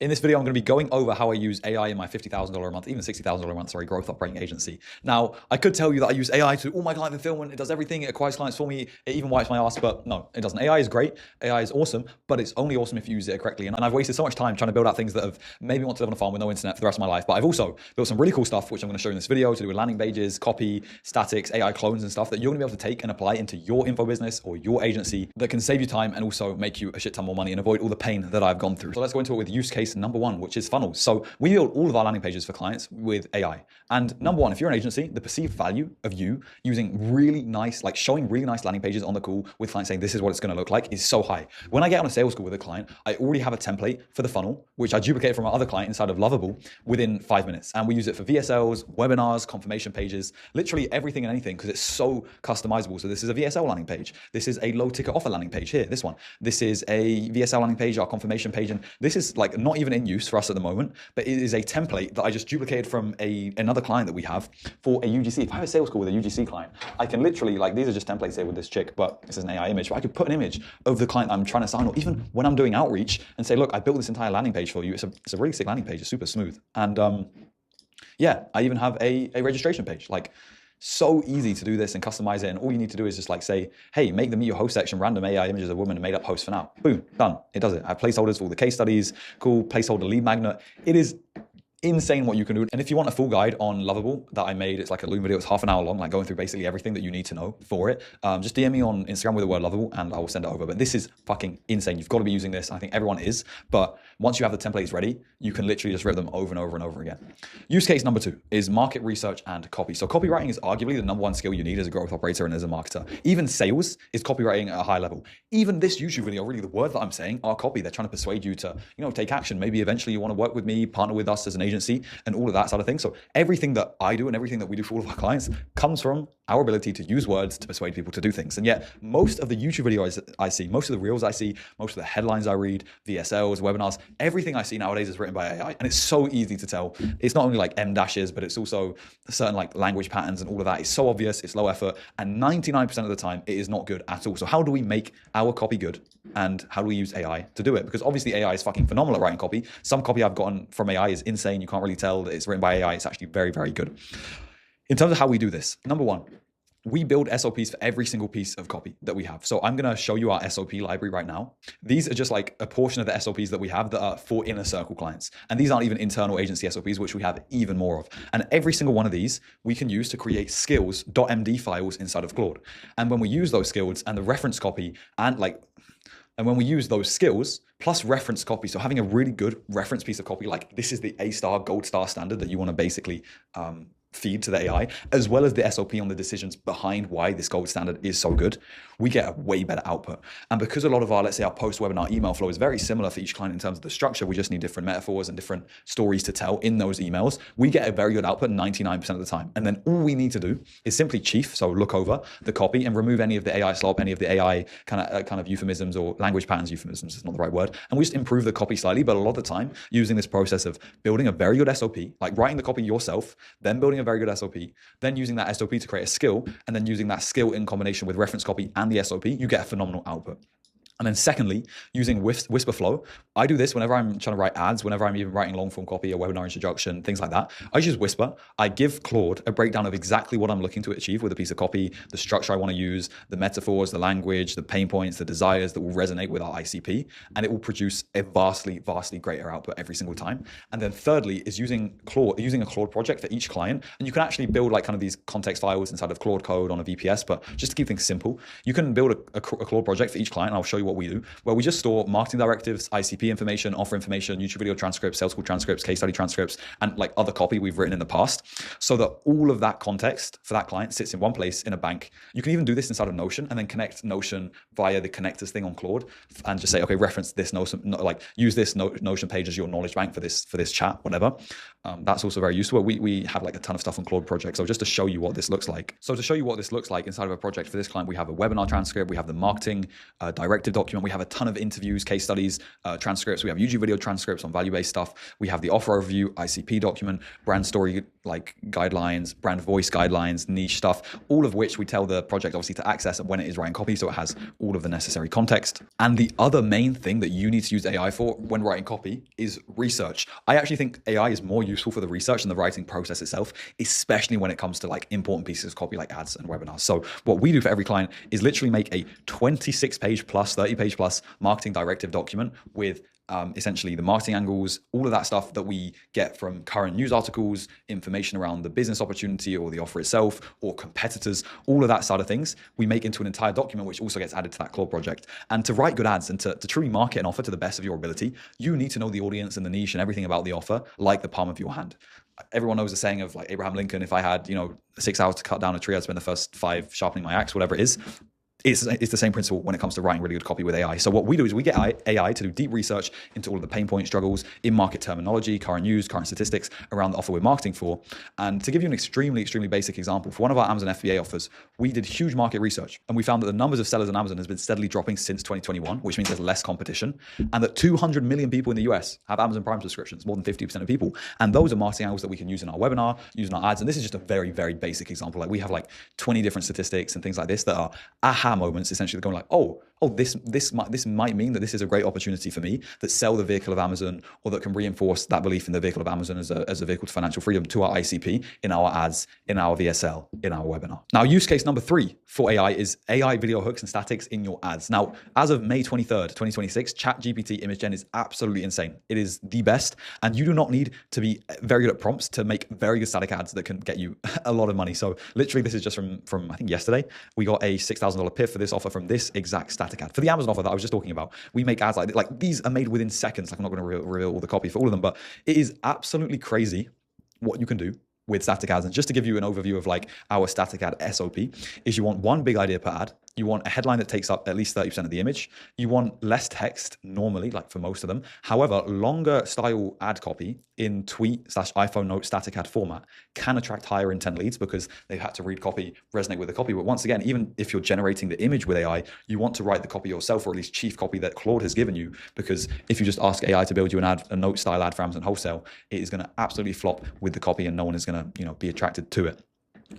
In this video, I'm going to be going over how I use AI in my $50,000 a month, even $60,000 a month, growth operating agency. Now, I could tell you that I use AI to all my client fulfillment. It does everything. It acquires clients for me. It even wipes my ass, but no, it doesn't. AI is great. AI is awesome, but it's only awesome if you use it correctly. And I've wasted so much time trying to build out things that have made me want to live on a farm with no internet for the rest of my life. But I've also built some really cool stuff, which I'm going to show you in this video, to do with landing pages, copy, statics, AI clones and stuff that you're going to be able to take and apply into your info business or your agency that can save you time and also make you a shit ton more money and avoid all the pain that I've gone through. So let's go into it with use case number one, which is funnels. So we build all of our landing pages for clients with AI. And number one, if you're an agency, the perceived value of you using really nice, like showing really nice landing pages on the call with clients saying this is what it's going to look like is so high. When I get on a sales call with a client, I already have a template for the funnel, which I duplicate from our other client inside of Lovable within 5 minutes. And we use it for VSLs, webinars, confirmation pages, literally everything and anything because it's so customizable. So this is a VSL landing page. This is a low ticket offer landing page here, this one. This is a VSL landing page, our confirmation page. And this is like not even in use for us at the moment, but it is a template that I just duplicated from another client that we have for a UGC. If I have a sales call with a UGC client, I can literally, like, these are just templates here with this chick, but this is an AI image, but I could put an image of the client I'm trying to sign, or even when I'm doing outreach and say, look, I built this entire landing page for you. It's a really sick landing page. It's super smooth. And yeah, I even have a registration page. Like, so easy to do this and customize it. And all you need to do is just like say, hey, make the meet your host section random AI images of women and made up hosts for now. Boom, done. It does it. I have placeholders for all the case studies. Cool. Placeholder lead magnet. It is insane what you can do. And if you want a full guide on Lovable that I made, it's like a Loom video, it's half an hour long, like going through basically everything that you need to know for it. Just DM me on Instagram with the word Lovable and I will send it over. But this is fucking insane. You've got to be using this. I think everyone is, but once you have the templates ready, you can literally just rip them over and over and over again. Use case number two is market research and copy. So copywriting is arguably the number one skill you need as a growth operator and as a marketer. Even sales is copywriting at a high level. Even this YouTube video, really the words that I'm saying are copy. They're trying to persuade you to, take action. Maybe eventually you want to work with me, partner with us as an agency and all of that sort of thing. So everything that I do and everything that we do for all of our clients comes from our ability to use words to persuade people to do things. And yet most of the YouTube videos I see, most of the reels I see, most of the headlines I read, VSLs, webinars, everything I see nowadays is written by AI. And it's so easy to tell. It's not only like M dashes, but it's also certain like language patterns and all of that. It's so obvious, it's low effort, and 99% of the time it is not good at all. So how do we make our copy good? And how do we use AI to do it? Because obviously AI is fucking phenomenal at writing copy. Some copy I've gotten from AI is insane. You can't really tell that it's written by AI. It's actually very, very good. In terms of how we do this, number one, we build SOPs for every single piece of copy that we have. So I'm going to show you our SOP library right now. These are just like a portion of the SOPs that we have that are for inner circle clients. And these aren't even internal agency SOPs, which we have even more of. And every single one of these we can use to create skills.md files inside of Claude. And when we use those skills and the reference copy and when we use those skills plus reference copy, so having a really good reference piece of copy, like this is the A-star, gold star standard that you want to basically feed to the AI, as well as the SOP on the decisions behind why this gold standard is so good, we get a way better output. And because a lot of our, let's say our post-webinar email flow is very similar for each client in terms of the structure, we just need different metaphors and different stories to tell in those emails, we get a very good output 99% of the time. And then all we need to do is simply chief, so look over the copy and remove any of the AI slop, any of the AI kind of euphemisms or language patterns, euphemisms is not the right word, and we just improve the copy slightly. But a lot of the time, using this process of building a very good SOP, like writing the copy yourself, then building a very good SOP, then using that SOP to create a skill, and then using that skill in combination with reference copy and the SOP, you get a phenomenal output. And then secondly, using Whisper Flow. I do this whenever I'm trying to write ads, whenever I'm even writing long form copy, a webinar introduction, things like that. I use Whisper. I give Claude a breakdown of exactly what I'm looking to achieve with a piece of copy, the structure I want to use, the metaphors, the language, the pain points, the desires that will resonate with our ICP, and it will produce a vastly greater output every single time. And then thirdly is using a Claude project for each client. And you can actually build like kind of these context files inside of Claude Code on a VPS, but just to keep things simple, you can build a Claude project for each client. And I'll show you what we do, where we just store marketing directives, ICP information, offer information, YouTube video transcripts, sales call transcripts, case study transcripts, and like other copy we've written in the past, so that all of that context for that client sits in one place in a bank. You can even do this inside of Notion and then connect Notion via the connectors thing on Claude and just say, okay, reference this Notion, like use this Notion page as your knowledge bank for this chat, whatever. That's also very useful. We have like a ton of stuff on Claude projects. So just to show you what this looks like. So to show you what this looks like inside of a project for this client, we have a webinar transcript, we have the marketing directive document, we have a ton of interviews, case studies, transcripts, we have YouTube video transcripts on value-based stuff, we have the offer overview, ICP document, brand story like guidelines, brand voice guidelines, niche stuff, all of which we tell the project obviously to access when it is writing copy, so it has all of the necessary context. And the other main thing that you need to use AI for when writing copy is research. I actually think AI is more useful for the research than the writing process itself, especially when it comes to like important pieces of copy like ads and webinars. So what we do for every client is literally make a 26-page plus, 30-page plus marketing directive document with essentially the marketing angles, all of that stuff that we get from current news articles, information around the business opportunity or the offer itself or competitors, all of that side of things, we make into an entire document, which also gets added to that Claude project. And to write good ads and to truly market an offer to the best of your ability, you need to know the audience and the niche and everything about the offer like the palm of your hand. Everyone knows the saying of like Abraham Lincoln, if I had, 6 hours to cut down a tree, I'd spend the first 5 sharpening my axe, whatever it is. It's the same principle when it comes to writing really good copy with AI. So what we do is we get AI to do deep research into all of the pain point struggles in market terminology, current news, current statistics around the offer we're marketing for. And to give you an extremely, extremely basic example, for one of our Amazon FBA offers, we did huge market research and we found that the numbers of sellers on Amazon has been steadily dropping since 2021, which means there's less competition, and that 200 million people in the US have Amazon Prime subscriptions, more than 50% of people. And those are marketing angles that we can use in our webinar, using our ads. And this is just a very, very basic example. Like we have like 20 different statistics and things like this that are aha moments, essentially going like, oh, this might mean that this is a great opportunity for me, that sell the vehicle of Amazon, or that can reinforce that belief in the vehicle of Amazon as a vehicle to financial freedom to our ICP, in our ads, in our VSL, in our webinar. Now, use case number 3 for AI is AI video hooks and statics in your ads. Now, as of May 23rd, 2026, ChatGPT image gen is absolutely insane. It is the best, and you do not need to be very good at prompts to make very good static ads that can get you a lot of money. So literally, this is just from I think yesterday, we got a $6,000 PIF for this offer from this exact static ad. For the Amazon offer that I was just talking about, we make ads like these are made within seconds. Like I'm not going to reveal all the copy for all of them, but it is absolutely crazy what you can do with static ads. And just to give you an overview of like our static ad SOP is you want one big idea per ad. You want a headline that takes up at least 30% of the image. You want less text normally, like for most of them. However, longer style ad copy in tweet/iPhone note static ad format can attract higher intent leads because they've had to read copy, resonate with the copy. But once again, even if you're generating the image with AI, you want to write the copy yourself, or at least chief copy that Claude has given you, because if you just ask AI to build you a note style ad for Amazon wholesale, it is going to absolutely flop with the copy and no one is going to, be attracted to it.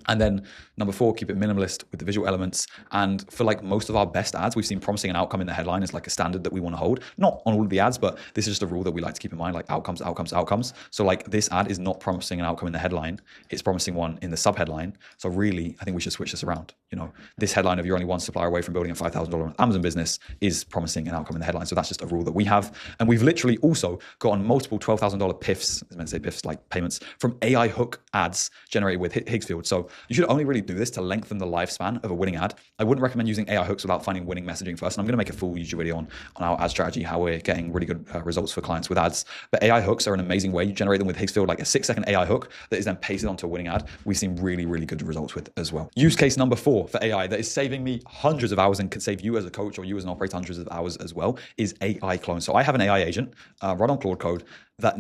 And then number 4, keep it minimalist with the visual elements. And for like most of our best ads, we've seen promising an outcome in the headline is like a standard that we want to hold. Not on all of the ads, but this is just a rule that we like to keep in mind, like outcomes, outcomes, outcomes. So like this ad is not promising an outcome in the headline. It's promising one in the subheadline. So really, I think we should switch this around. This headline of you're only one supplier away from building a $5,000 Amazon business is promising an outcome in the headline. So that's just a rule that we have. And we've literally also gotten multiple $12,000 PIFs, I meant to say PIFs, like payments, from AI hook ads generated with Higgsfield. So you should only really do this to lengthen the lifespan of a winning ad. I wouldn't recommend using AI hooks without finding winning messaging first. And I'm going to make a full YouTube video on our ad strategy, how we're getting really good results for clients with ads. But AI hooks are an amazing way. You generate them with Higgsfield, like a 6-second AI hook that is then pasted onto a winning ad. We've seen really, really good results with as well. Use case number 4 for AI that is saving me hundreds of hours and could save you as a coach or you as an operator hundreds of hours as well is AI clone. So I have an AI agent run on Claude Code that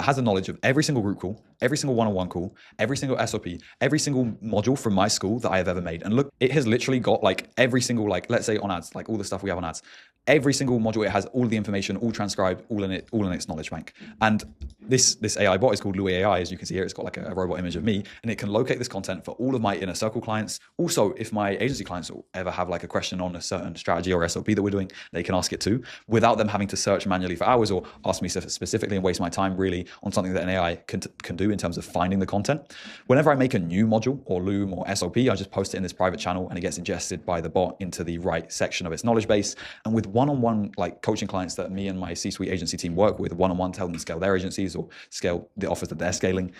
has the knowledge of every single group call, every single one-on-one call, every single SOP, every single module from my school that I have ever made. And look, it has literally got like every single, like let's say on ads, like all the stuff we have on ads, every single module, it has all the information, all transcribed, all in its knowledge bank. And this AI bot is called Louis AI. As you can see here, it's got like a robot image of me, and it can locate this content for all of my inner circle clients. Also, if my agency clients ever have like a question on a certain strategy or SOP that we're doing, they can ask it too, without them having to search manually for hours or ask me specifically and waste my time really on something that an AI can do in terms of finding the content. Whenever I make a new module or Loom or SOP, I just post it in this private channel and it gets ingested by the bot into the right section of its knowledge base. And with one-on-one like coaching clients that me and my C-suite agency team work with, one-on-one, tell them to scale their agencies or scale the offers that they're scaling,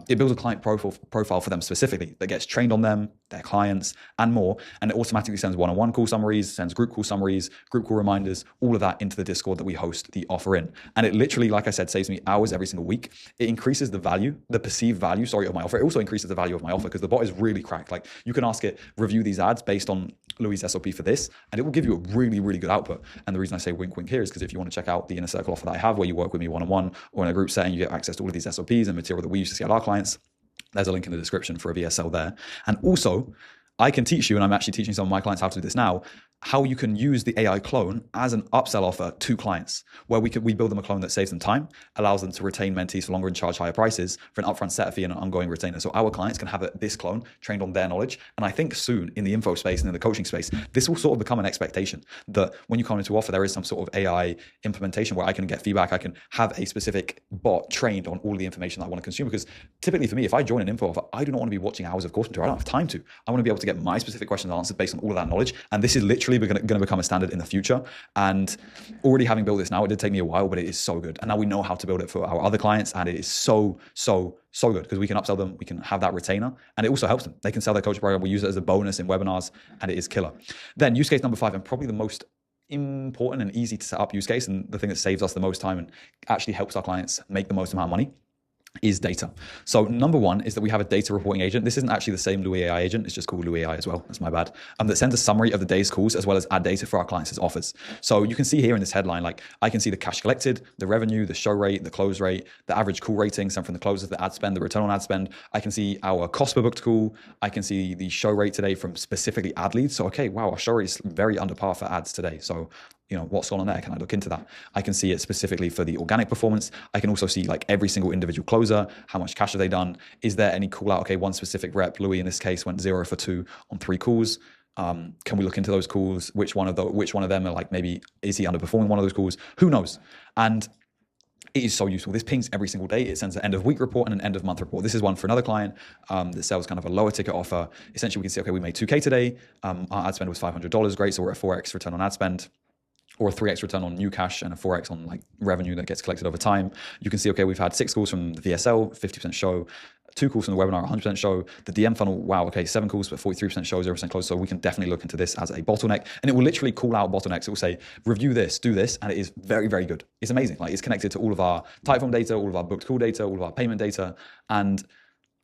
it builds a client profile for them specifically that gets trained on them, their clients, and more. And it automatically sends one-on-one call summaries, sends group call summaries, group call reminders, all of that into the Discord that we host the offer in. And it literally, like I said, saves me hours every single week. It increases the perceived value, of my offer. It also increases the value of my offer because the bot is really cracked. Like you can ask it, review these ads based on Louis' SOP for this, and it will give you a really, really good output. And the reason I say wink, wink here is because if you want to check out the inner circle offer that I have where you work with me one-on-one or in a group setting, you get access to all of these SOPs and material that we use to scale our clients. There's a link in the description for a VSL there. And also, I can teach you, and I'm actually teaching some of my clients how to do this now, how you can use the AI clone as an upsell offer to clients, where we build them a clone that saves them time, allows them to retain mentees for longer and charge higher prices for an upfront setup fee and an ongoing retainer. So our clients can have this clone trained on their knowledge. And I think soon in the info space and in the coaching space, this will sort of become an expectation that when you come into offer, there is some sort of AI implementation where I can get feedback. I can have a specific bot trained on all the information that I want to consume. Because typically for me, if I join an info offer, I do not want to be watching hours of course material. I don't have time to. I want to be able to get my specific questions answered based on all of that knowledge. And this is literally going to become a standard in the future. And already having built this now, it did take me a while, but it is so good. And now we know how to build it for our other clients. And it is so good because we can upsell them. We can have that retainer, and it also helps them. They can sell their coaching program. We use it as a bonus in webinars, and it is killer. Then use case number 5, and probably the most important and easy to set up use case, and the thing that saves us the most time and actually helps our clients make the most amount of money, is data. So number 1 is that we have a data reporting agent. This isn't actually the same Louis AI agent. It's just called Louis AI as well. That's my bad. That sends a summary of the day's calls as well as add data for our clients as offers. So you can see here in this headline, like I can see the cash collected, the revenue, the show rate, the close rate, the average call rating, some from the closes, the ad spend, the return on ad spend. I can see our cost per booked call. I can see the show rate today from specifically ad leads. So, okay, wow, our show rate is very under par for ads today. So, what's going on there? Can I look into that? I can see it specifically for the organic performance. I can also see like every single individual closer. How much cash have they done? Is there any call out? Okay, one specific rep, Louis in this case, went 0 for 2 on 3 calls. Can we look into those calls? Which one of them are like, maybe is he underperforming one of those calls? Who knows? And it is so useful. This pings every single day. It sends an end of week report and an end of month report. This is one for another client that sells kind of a lower ticket offer. Essentially, we can see, okay, we made 2K today. Our ad spend was $500. Great. So we're at 4x return on ad spend, or a 3x return on new cash and a 4x on like revenue that gets collected over time. You can see, okay, we've had 6 calls from the VSL, 50% show, 2 calls from the webinar, 100% show. The DM funnel, wow, okay, 7 calls, but 43% show, 0% close. So we can definitely look into this as a bottleneck. And it will literally call out bottlenecks. It will say, review this, do this. And it is very, very good. It's amazing. Like it's connected to all of our Typeform data, all of our booked call data, all of our payment data. And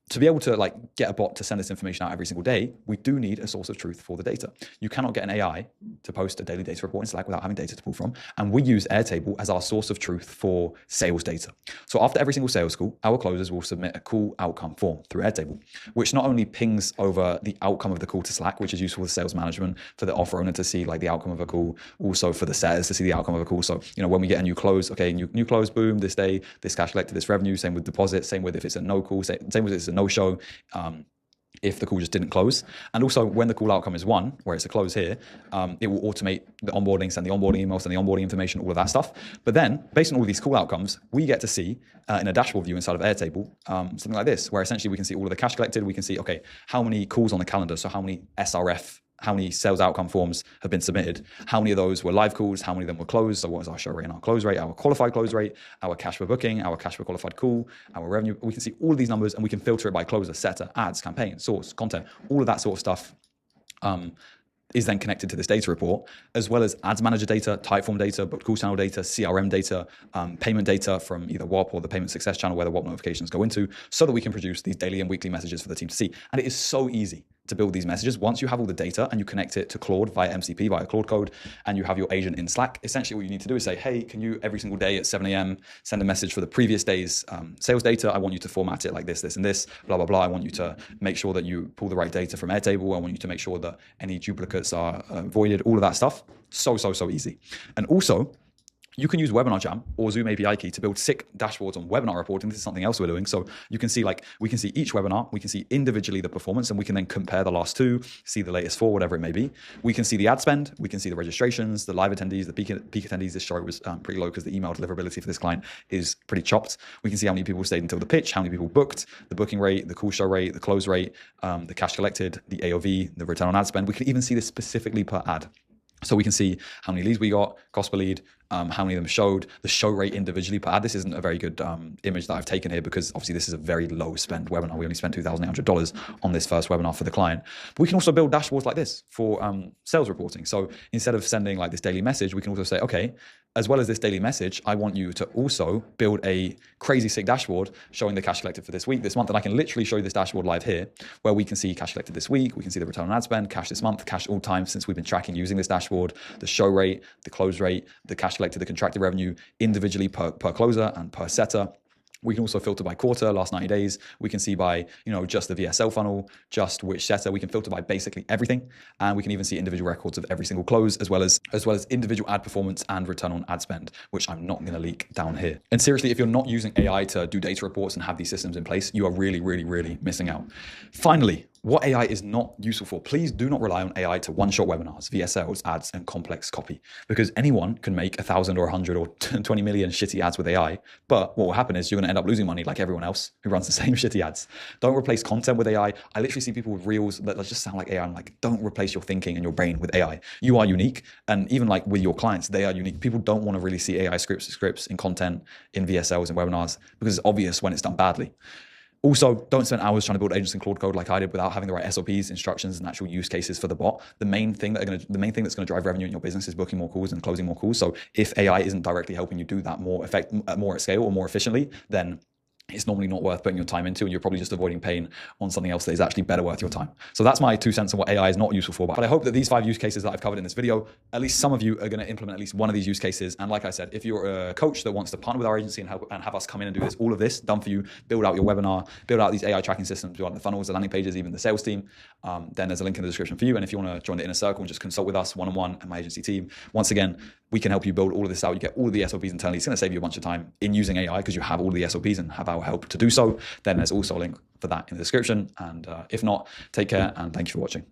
to be able to like get a bot to send this information out every single day, we do need a source of truth for the data. You cannot get an AI to post a daily data report in Slack without having data to pull from. And we use Airtable as our source of truth for sales data. So after every single sales call, our closers will submit a call outcome form through Airtable, which not only pings over the outcome of the call to Slack, which is useful for sales management, for the offer owner to see like the outcome of a call, also for the setters to see the outcome of a call. So, when we get a new close, okay, new close, boom, this day, this cash collected, this revenue, same with deposit, same with if it's a no call, same with if it's a no show, if the call just didn't close. And also when the call outcome is 1, where it's a close here, it will automate the onboarding, send the onboarding emails, send the onboarding information, all of that stuff. But then based on all of these call outcomes, we get to see in a dashboard view inside of Airtable, something like this, where essentially we can see all of the cash collected. We can see, okay, how many calls on the calendar. So how many SRF, how many sales outcome forms have been submitted, how many of those were live calls, how many of them were closed. So what was our show rate and our close rate, our qualified close rate, our cash per booking, our cash per qualified call, our revenue. We can see all of these numbers and we can filter it by closer, setter, ads, campaign, source, content, all of that sort of stuff. Is then connected to this data report, as well as ads manager data, Typeform data, booked call channel data, CRM data, payment data from either WOP or the payment success channel where the WOP notifications go into, so that we can produce these daily and weekly messages for the team to see. And it is so easy to build these messages. Once you have all the data and you connect it to Claude via MCP, via Claude Code, and you have your agent in Slack, essentially what you need to do is say, hey, can you every single day at 7 a.m. send a message for the previous day's sales data? I want you to format it like this, this, and this, blah, blah, blah. I want you to make sure that you pull the right data from Airtable. I want you to make sure that any duplicates are avoided, all of that stuff. So easy. And also, you can use Webinar Jam or Zoom API Key to build sick dashboards on webinar reporting. This is something else we're doing. So you can see we can see each webinar, we can see individually the performance, and we can then compare the last 2, see the latest 4, whatever it may be. We can see the ad spend, we can see the registrations, the live attendees, the peak attendees. This show was pretty low because the email deliverability for this client is pretty chopped. We can see how many people stayed until the pitch, how many people booked, the booking rate, the call show rate, the close rate, the cash collected, the AOV, the return on ad spend. We can even see this specifically per ad. So we can see how many leads we got, cost per lead, how many of them showed, the show rate individually per ad. This isn't a very good image that I've taken here because obviously this is a very low spend webinar. We only spent $2,800 on this first webinar for the client. But we can also build dashboards like this for sales reporting. So instead of sending like this daily message, we can also say, okay, as well as this daily message, I want you to also build a crazy sick dashboard showing the cash collected for this week, this month. And I can literally show you this dashboard live here where we can see cash collected this week. We can see the return on ad spend, cash this month, cash all time since we've been tracking using this dashboard, the show rate, the close rate, the cash collected, the contracted revenue individually per closer and per setter. We can also filter by quarter, last 90 days. We can see by, just the VSL funnel, just which setter. We can filter by basically everything. And we can even see individual records of every single close, as well as individual ad performance and return on ad spend, which I'm not going to leak down here. And seriously, if you're not using AI to do data reports and have these systems in place, you are really, really, really missing out. Finally, what AI is not useful for. Please do not rely on AI to one-shot webinars, VSLs, ads, and complex copy, because anyone can make 1,000 or 100 or 20 million shitty ads with AI. But what will happen is you're going to end up losing money like everyone else who runs the same shitty ads. Don't replace content with AI. I literally see people with reels that just sound like AI. I'm like, don't replace your thinking and your brain with AI. You are unique. And even like with your clients, they are unique. People don't want to really see AI scripts in content, in VSLs and webinars, because it's obvious when it's done badly. Also, don't spend hours trying to build agents in Claude Code like I did without having the right SOPs, instructions, and actual use cases for the bot. The main thing that's going to drive revenue in your business is booking more calls and closing more calls. So if AI isn't directly helping you do that more at scale or more efficiently, then it's normally not worth putting your time into, and you're probably just avoiding pain on something else that is actually better worth your time. So that's my 2 cents on what AI is not useful for. But I hope that these 5 use cases that I've covered in this video, at least some of you are going to implement at least one of these use cases. And like I said, if you're a coach that wants to partner with our agency and have us come in and do all of this done for you, build out your webinar, build out these AI tracking systems, build out the funnels, the landing pages, even the sales team, then there's a link in the description for you. And if you want to join the inner circle and just consult with us one-on-one and my agency team, once again, we can help you build all of this out. You get all of the SOPs internally. It's going to save you a bunch of time in using AI because you have all of the SOPs and have our help to do so. Then there's also a link for that in the description. And if not, take care and thank you for watching.